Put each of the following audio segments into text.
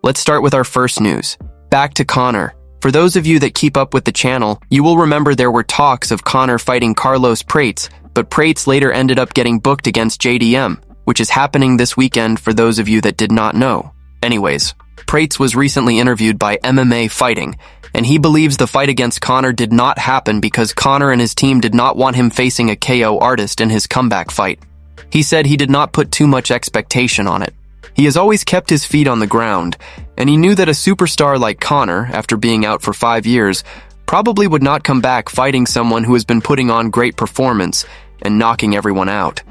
Let's start with our first news. Back to Conor. For those of you that keep up with the channel, you will remember there were talks of Conor fighting Carlos Prates, but Prates later ended up getting booked against JDM, which is happening this weekend for those of you that did not know. Anyways, Prates was recently interviewed by MMA Fighting, and he believes the fight against Conor did not happen because Conor and his team did not want him facing a KO artist in his comeback fight. He said he did not put too much expectation on it. He has always kept his feet on the ground, and he knew that a superstar like Conor, after being out for 5 years, probably would not come back fighting someone who has been putting on great performance and knocking everyone out.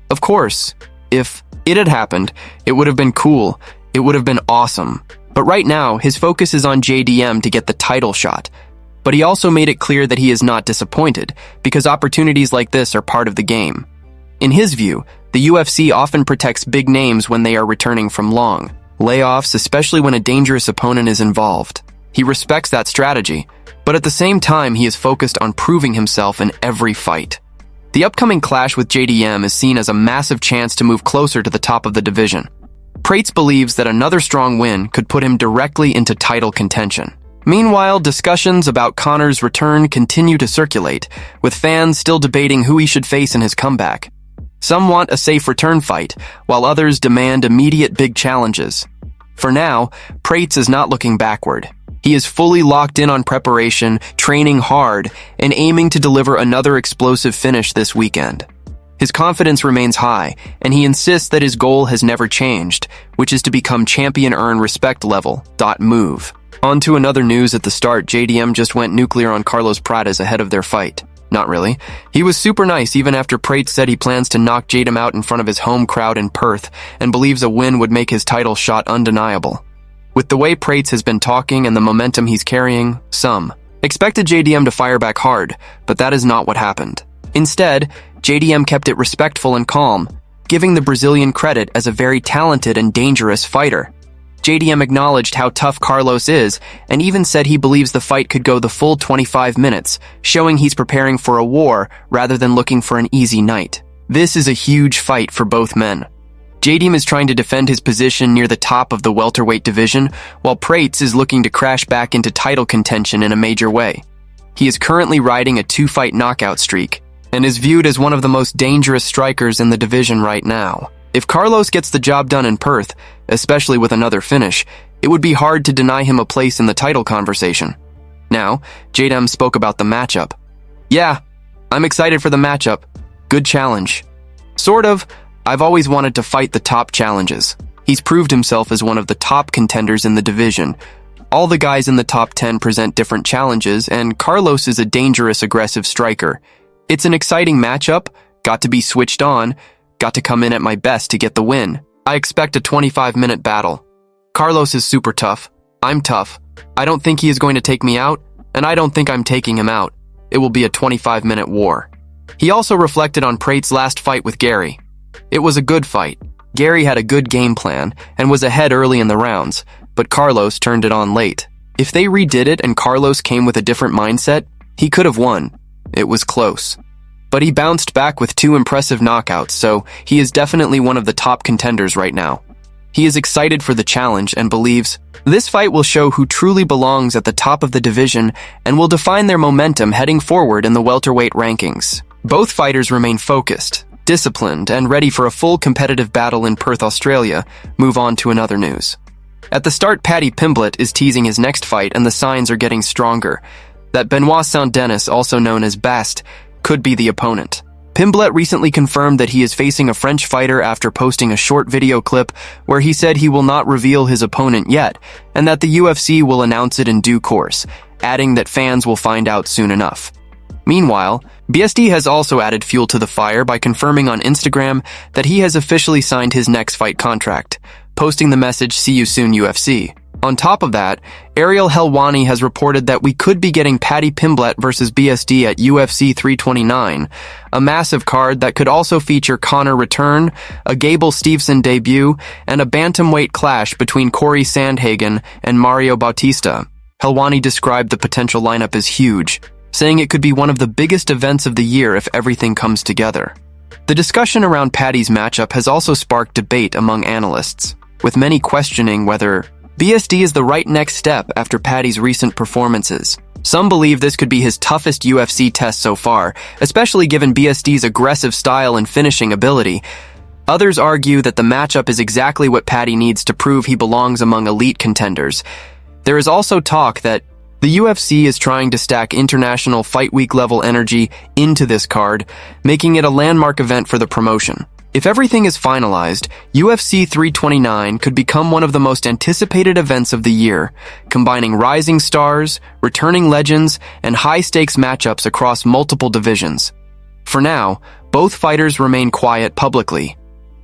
Of course, if it had happened, it would have been cool, it would have been awesome. But right now, his focus is on JDM to get the title shot. But he also made it clear that he is not disappointed, because opportunities like this are part of the game. In his view, the UFC often protects big names when they are returning from long layoffs, especially when a dangerous opponent is involved. He respects that strategy, but at the same time he is focused on proving himself in every fight. The upcoming clash with JDM is seen as a massive chance to move closer to the top of the division. Prates believes that another strong win could put him directly into title contention. Meanwhile, discussions about Conor's return continue to circulate, with fans still debating who he should face in his comeback. Some want a safe return fight, while others demand immediate big challenges. For now, Prates is not looking backward. He is fully locked in on preparation, training hard, and aiming to deliver another explosive finish this weekend. His confidence remains high, and he insists that his goal has never changed, which is to become champion earn respect level. Move. On to another news at the start. JDM just went nuclear on Carlos Prates ahead of their fight. Not really. He was super nice even after Prates said he plans to knock JDM out in front of his home crowd in Perth and believes a win would make his title shot undeniable. With the way Prates has been talking and the momentum he's carrying, some expected JDM to fire back hard, but that is not what happened. Instead, JDM kept it respectful and calm, giving the Brazilian credit as a very talented and dangerous fighter. JDM acknowledged how tough Carlos is and even said he believes the fight could go the full 25 minutes, showing he's preparing for a war rather than looking for an easy night. This is a huge fight for both men. JDM is trying to defend his position near the top of the welterweight division, while Prates is looking to crash back into title contention in a major way. He is currently riding a 2-fight knockout streak and is viewed as one of the most dangerous strikers in the division right now. If Carlos gets the job done in Perth, especially with another finish, it would be hard to deny him a place in the title conversation. Now, JDM spoke about the matchup. Yeah, I'm excited for the matchup. Good challenge. Sort of. I've always wanted to fight the top challenges. He's proved himself as one of the top contenders in the division. All the guys in the top 10 present different challenges, and Carlos is a dangerous, aggressive striker. It's an exciting matchup, got to be switched on, got to come in at my best to get the win. I expect a 25-minute battle. Carlos is super tough. I'm tough. I don't think he is going to take me out, and I don't think I'm taking him out. It will be a 25-minute war. He also reflected on Prates' last fight with Gary. It was a good fight. Gary had a good game plan and was ahead early in the rounds, but Carlos turned it on late. If they redid it and Carlos came with a different mindset, he could have won. It was close. But he bounced back with 2 impressive knockouts, so he is definitely one of the top contenders right now. He is excited for the challenge and believes this fight will show who truly belongs at the top of the division and will define their momentum heading forward in the welterweight rankings. Both fighters remain focused, disciplined, and ready for a full competitive battle in Perth, Australia. Move on to another news. At the start, Pimblett is teasing his next fight and the signs are getting stronger. That Benoit Saint-Denis, also known as Bast, could be the opponent. Pimblett recently confirmed that he is facing a French fighter after posting a short video clip where he said he will not reveal his opponent yet, and that the UFC will announce it in due course, adding that fans will find out soon enough. Meanwhile, BSD has also added fuel to the fire by confirming on Instagram that he has officially signed his next fight contract, posting the message, "See you soon, UFC." On top of that, Ariel Helwani has reported that we could be getting Pimblett versus BSD at UFC 329, a massive card that could also feature Conor return, a Gable Stevenson debut, and a bantamweight clash between Corey Sandhagen and Mario Bautista. Helwani described the potential lineup as huge, saying it could be one of the biggest events of the year if everything comes together. The discussion around Paddy's matchup has also sparked debate among analysts, with many questioning whether BSD is the right next step after Paddy's recent performances. Some believe this could be his toughest UFC test so far, especially given BSD's aggressive style and finishing ability. Others argue that the matchup is exactly what Paddy needs to prove he belongs among elite contenders. There is also talk that the UFC is trying to stack international fight week level energy into this card, making it a landmark event for the promotion. If everything is finalized, UFC 329 could become one of the most anticipated events of the year, combining rising stars, returning legends, and high-stakes matchups across multiple divisions. For now, both fighters remain quiet publicly,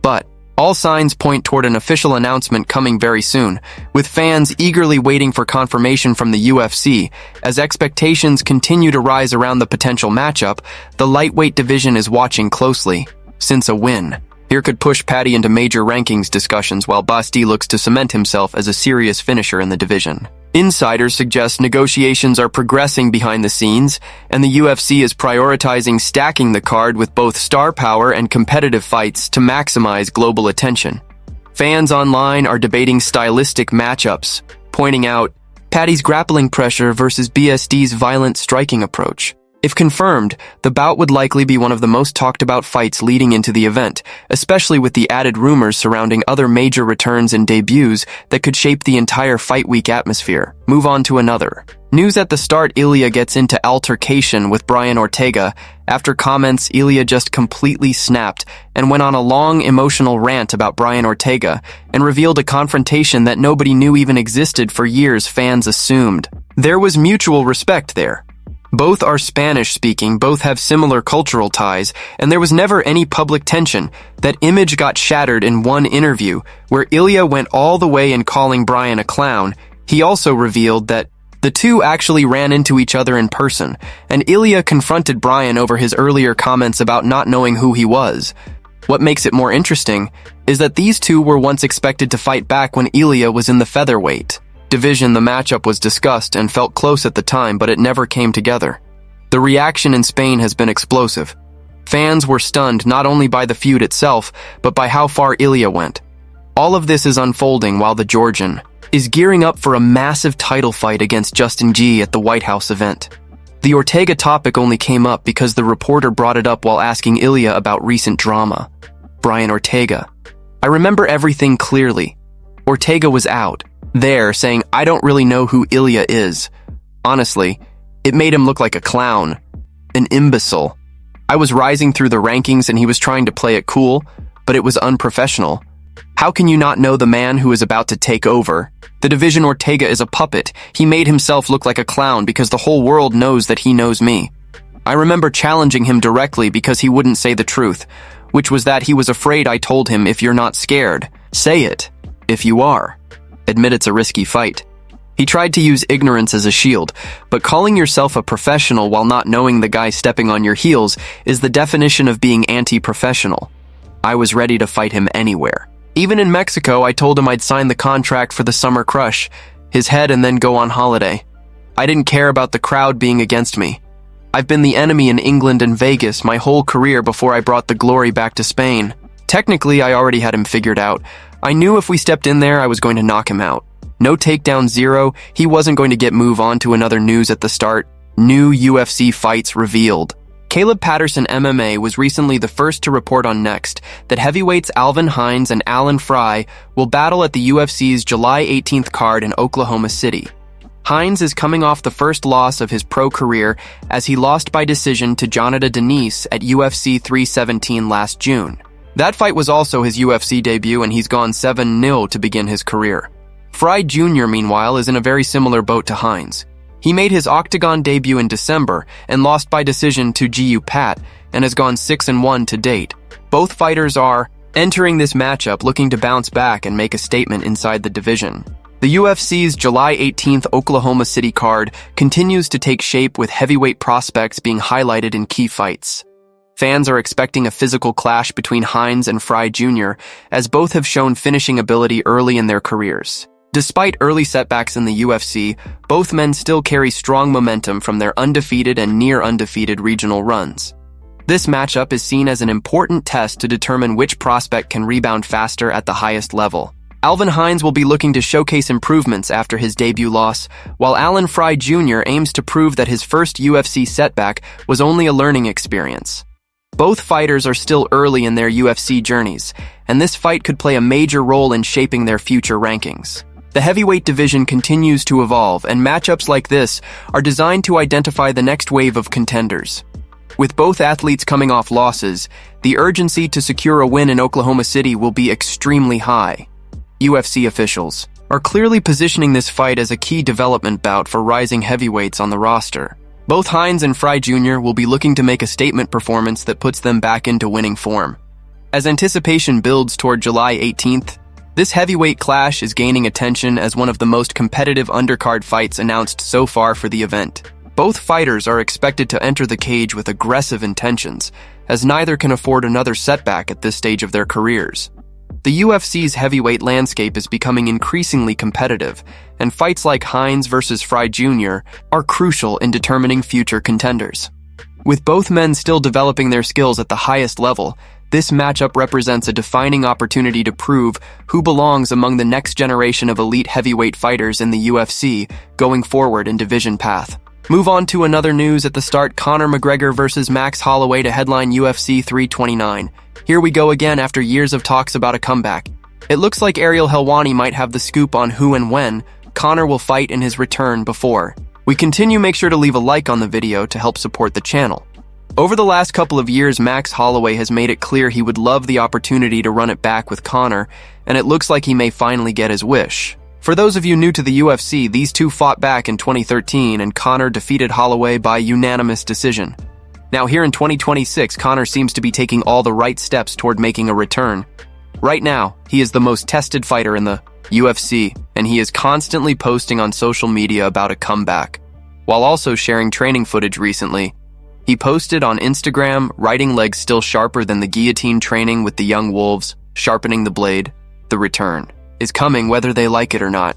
but all signs point toward an official announcement coming very soon, with fans eagerly waiting for confirmation from the UFC. As expectations continue to rise around the potential matchup, the lightweight division is watching closely, since a win here could push Paddy into major rankings discussions while Basti looks to cement himself as a serious finisher in the division. Insiders suggest negotiations are progressing behind the scenes, and the UFC is prioritizing stacking the card with both star power and competitive fights to maximize global attention. Fans online are debating stylistic matchups, pointing out Paddy's grappling pressure versus BSD's violent striking approach. If confirmed, the bout would likely be one of the most talked about fights leading into the event, especially with the added rumors surrounding other major returns and debuts that could shape the entire fight week atmosphere. Move on to another. News at the start: Ilia gets into altercation with Brian Ortega. After comments, Ilia just completely snapped and went on a long emotional rant about Brian Ortega and revealed a confrontation that nobody knew even existed for years. Fans assumed there was mutual respect there. Both are Spanish-speaking, both have similar cultural ties, and there was never any public tension. That image got shattered in one interview, where Ilia went all the way in calling Brian a clown. He also revealed that the two actually ran into each other in person, and Ilia confronted Brian over his earlier comments about not knowing who he was. What makes it more interesting is that these two were once expected to fight back when Ilia was in the featherweight division. The matchup was discussed and felt close at the time, but it never came together. The reaction in Spain has been explosive. Fans were stunned not only by the feud itself, but by how far Ilia went. All of this is unfolding while the Georgian is gearing up for a massive title fight against Justin G at the White House event. The Ortega topic only came up because the reporter brought it up while asking Ilia about recent drama. Brian Ortega. I remember everything clearly. Ortega was out there saying, "I don't really know who Ilia is." Honestly, it made him look like a clown, an imbecile. I was rising through the rankings and he was trying to play it cool, but it was unprofessional. How can you not know the man who is about to take over the division? Ortega is a puppet. He made himself look like a clown because the whole world knows that he knows me. I remember challenging him directly because he wouldn't say the truth, which was that he was afraid. I told him, if you're not scared, say it. If you are, admit it's a risky fight. He tried to use ignorance as a shield, but calling yourself a professional while not knowing the guy stepping on your heels is the definition of being anti-professional. I was ready to fight him anywhere. Even in Mexico, I told him I'd sign the contract for the summer crush, his head, and then go on holiday. I didn't care about the crowd being against me. I've been the enemy in England and Vegas my whole career before I brought the glory back to Spain. Technically, I already had him figured out. I knew if we stepped in there, I was going to knock him out. No takedown, zero. He wasn't going to get move on to another. News at the start. New UFC fights revealed. Caleb Patterson MMA was recently the first to report on Next that heavyweights Alvin Hines and Alan Fry will battle at the UFC's July 18th card in Oklahoma City. Hines is coming off the first loss of his pro career as he lost by decision to Jonathan Denise at UFC 317 last June. That fight was also his UFC debut, and he's gone 7-0 to begin his career. Fry Jr., meanwhile, is in a very similar boat to Hines. He made his Octagon debut in December and lost by decision to Gu Pat and has gone 6-1 to date. Both fighters are entering this matchup looking to bounce back and make a statement inside the division. The UFC's July 18th Oklahoma City card continues to take shape with heavyweight prospects being highlighted in key fights. Fans are expecting a physical clash between Hines and Fry Jr., as both have shown finishing ability early in their careers. Despite early setbacks in the UFC, both men still carry strong momentum from their undefeated and near-undefeated regional runs. This matchup is seen as an important test to determine which prospect can rebound faster at the highest level. Alvin Hines will be looking to showcase improvements after his debut loss, while Alan Fry Jr. aims to prove that his first UFC setback was only a learning experience. Both fighters are still early in their UFC journeys, and this fight could play a major role in shaping their future rankings. The heavyweight division continues to evolve, and matchups like this are designed to identify the next wave of contenders. With both athletes coming off losses, the urgency to secure a win in Oklahoma City will be extremely high. UFC officials are clearly positioning this fight as a key development bout for rising heavyweights on the roster. Both Hines and Fry Jr. will be looking to make a statement performance that puts them back into winning form. As anticipation builds toward July 18th, this heavyweight clash is gaining attention as one of the most competitive undercard fights announced so far for the event. Both fighters are expected to enter the cage with aggressive intentions, as neither can afford another setback at this stage of their careers. The UFC's heavyweight landscape is becoming increasingly competitive, and fights like Hines versus Fry Jr. are crucial in determining future contenders. With both men still developing their skills at the highest level, this matchup represents a defining opportunity to prove who belongs among the next generation of elite heavyweight fighters in the UFC going forward in division path. Move on to another news at the start: Conor McGregor versus Max Holloway to headline UFC 329. Here we go again after years of talks about a comeback. It looks like Ariel Helwani might have the scoop on who and when Conor will fight in his return. Before we continue, make sure to leave a like on the video to help support the channel. Over the last couple of years, Max Holloway has made it clear he would love the opportunity to run it back with Conor, and it looks like he may finally get his wish. For those of you new to the UFC, these two fought back in 2013, and Conor defeated Holloway by unanimous decision. Now here in 2026, Conor seems to be taking all the right steps toward making a return. Right now, he is the most tested fighter in the UFC, and he is constantly posting on social media about a comeback, while also sharing training footage recently. He posted on Instagram, writing legs still sharper than the guillotine training with the young wolves, sharpening the blade. The return is coming whether they like it or not.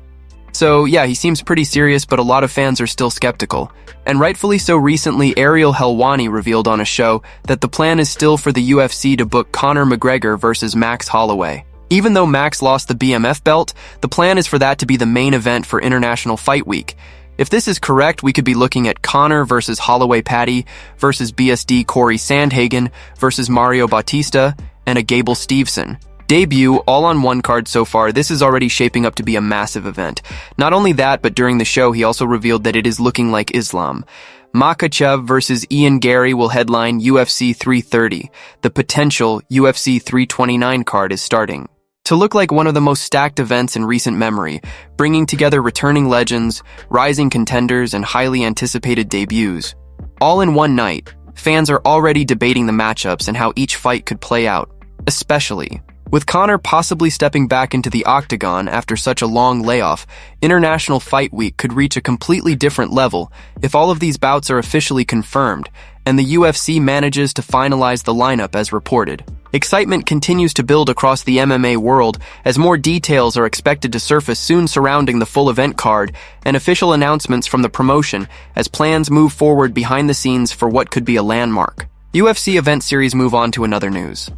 So yeah, he seems pretty serious, but a lot of fans are still skeptical. And rightfully so. Recently, Ariel Helwani revealed on a show that the plan is still for the UFC to book Conor McGregor versus Max Holloway. Even though Max lost the BMF belt, the plan is for that to be the main event for International Fight Week. If this is correct, we could be looking at Conor versus Holloway Patty versus BSD Corey Sandhagen versus Mario Bautista and a Gable Steveson debut, all on one card so far. This is already shaping up to be a massive event. Not only that, but during the show, he also revealed that it is looking like Islam Makhachev versus Ian Gary will headline UFC 330. The potential UFC 329 card is starting to look like one of the most stacked events in recent memory, bringing together returning legends, rising contenders, and highly anticipated debuts. All in one night, fans are already debating the matchups and how each fight could play out, especially with Conor possibly stepping back into the Octagon after such a long layoff. International Fight Week could reach a completely different level if all of these bouts are officially confirmed and the UFC manages to finalize the lineup as reported. Excitement continues to build across the MMA world as more details are expected to surface soon surrounding the full event card and official announcements from the promotion as plans move forward behind the scenes for what could be a landmark UFC event series. Move on to another news.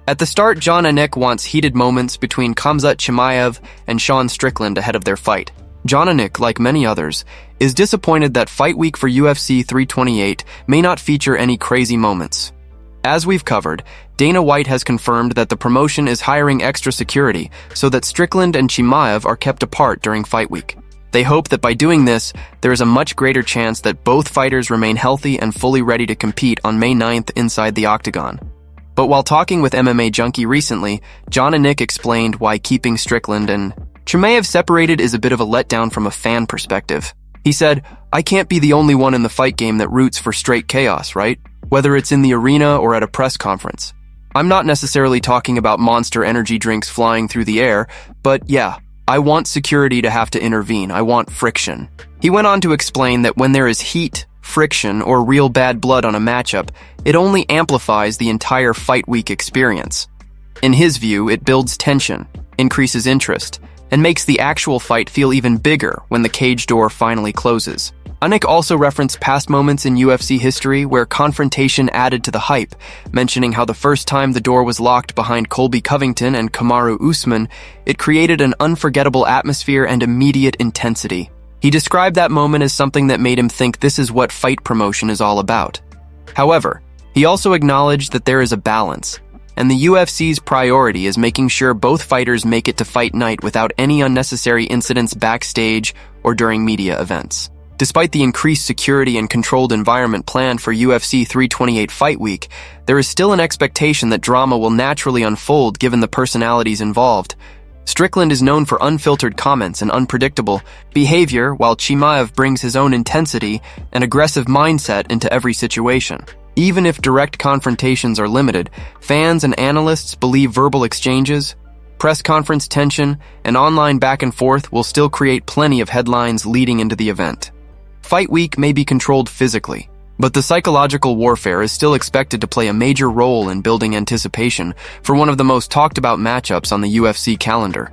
At the start, Jon Anik wants heated moments between Khamzat Chimaev and Sean Strickland ahead of their fight. Jon Anik, like many others, is disappointed that Fight Week for UFC 328 may not feature any crazy moments. As we've covered, Dana White has confirmed that the promotion is hiring extra security so that Strickland and Chimaev are kept apart during Fight Week. They hope that by doing this, there is a much greater chance that both fighters remain healthy and fully ready to compete on May 9th inside the Octagon. But while talking with MMA Junkie recently, Jon Anik explained why keeping Strickland and Chimaev separated is a bit of a letdown from a fan perspective. He said, "I can't be the only one in the fight game that roots for straight chaos, right? Whether it's in the arena or at a press conference. I'm not necessarily talking about Monster energy drinks flying through the air, but yeah, I want security to have to intervene. I want friction." He went on to explain that when there is heat, friction, or real bad blood on a matchup, it only amplifies the entire Fight Week experience. In his view, it builds tension, increases interest, and makes the actual fight feel even bigger when the cage door finally closes. Anik also referenced past moments in UFC history where confrontation added to the hype, mentioning how the first time the door was locked behind Colby Covington and Kamaru Usman, it created an unforgettable atmosphere and immediate intensity. He described that moment as something that made him think this is what fight promotion is all about. However, he also acknowledged that there is a balance, and the UFC's priority is making sure both fighters make it to fight night without any unnecessary incidents backstage or during media events. Despite the increased security and controlled environment planned for UFC 328 Fight Week, there is still an expectation that drama will naturally unfold given the personalities involved. Strickland is known for unfiltered comments and unpredictable behavior, while Chimaev brings his own intensity and aggressive mindset into every situation. Even if direct confrontations are limited, fans and analysts believe verbal exchanges, press conference tension, and online back and forth will still create plenty of headlines leading into the event. Fight Week may be controlled physically, but the psychological warfare is still expected to play a major role in building anticipation for one of the most talked about matchups on the UFC calendar.